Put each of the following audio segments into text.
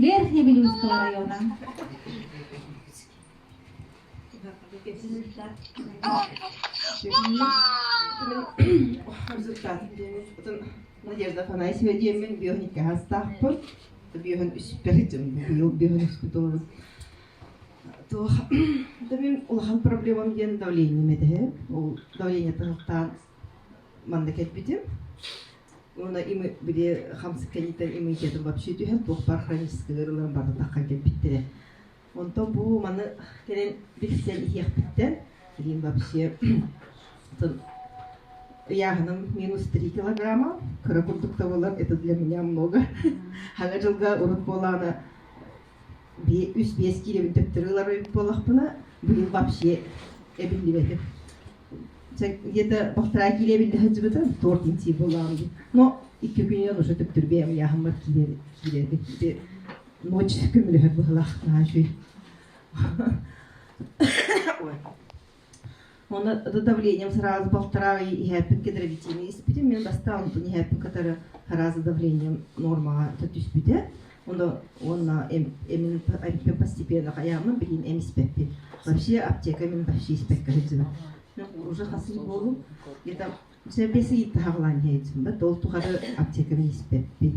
Верхняя Белюйского района. Надежда Афанасьева диемен биохникка хастахпын. Биохин үсперитим, биохин үспитол. То мен улахан проблемам ген давление меде. Ол давление тахтан мандакет битим. Она им биде хамсыккенитен иммунитетин вообще түйен тохпар хроническийлерин барды таккан келбиттере. Онтон бу маны келен билсен ихяхпиттен кийин вообще яғным минус 3 килограмма, продуктовалар, это для меня много. Хана жылга урут боланы 3-5 кило төптөрүлөр өйт болақпына, блин вообще эбилдебетим. Где-то 1,5 кило билдебетим, тортинти боланы. Но 2 күннен уже төптөрбейм, яғым килер. Ночь күмілер бұғылақ нажуй. Он давлением сразу 1,5 и хэппин кедровитими испитим, мен достал, то не хэппин, который сразу давлением норма татуспиде. Он именно постепенно хаямын, блин, эмиспеппи. Вообще аптека мен вообще испекка житина. Уже хасыл болу, где-то все бесы итахлан яйцем, да, тол тухары аптека мен испеппи.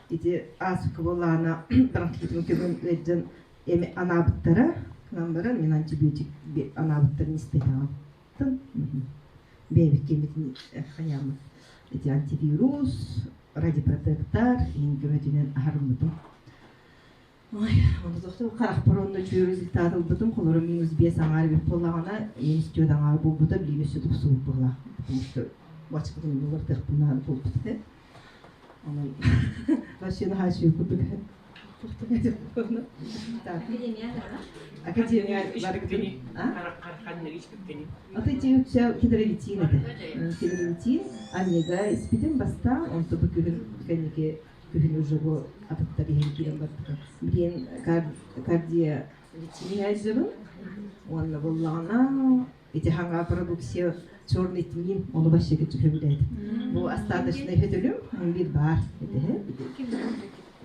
Эти асука болана бронхитин кебен эми анабыттара, нам баран мен антибиотик анабыттарын испетам. Бебик кемитин хаямы. Эти антивирус, радиопротектор, ингредиент ахармытым. Ой, он доктор карак паронно жүйө результаты бутум колору минус 5 аңар бир поллагана институт аңар болбута билбесе туксуп була. Потому что бачкын булар текпунан болбутте. Анан машина хачы кутук. Академия баргыны. А ты те все кедровитин это. Кедровитин, омега испитим баста, он то быкырын канеке күн уже го ататтары хенкирен баттыка. Блин кардия витамин айзыбын. Он боллана эти ханга продукция черный тмин, он вообще кетчүрүлөт. Бу остаточный хөтөлүм бир бар.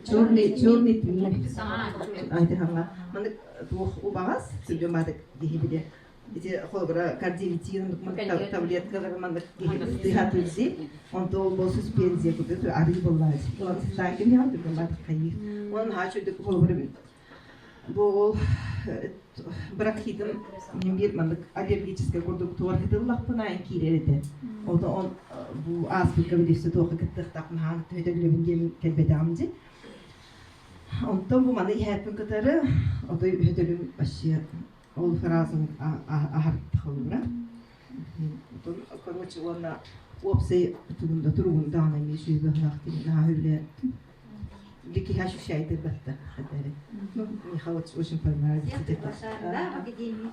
Черный тмин. Айтырганга. Мына тух убагас, сүлөмадык дегибиде. Эти холбара кардиовитин, таблеткалар мында дихатүзи, он дол бол суспензия куту ари боллай. Он тагын яам деп мында кайыр. Он хачуды холбара бол бракхидин бир мында аллергическая продуктуар хитыллахпына кирелде. Он бу аспика билесе тока кеттактакын хан төдөлүбүн келбедамди. Онтон бу манда япын катары, отой хөтөлүм вообще ол фразын ахартхылбыра. Онтон короче она опсей тугунда туругунда ана мешүйгө хактын нахүле. Лики хашушайды батта. Ну, Михаил очень понравилось. Я приглашаю, да, в академию.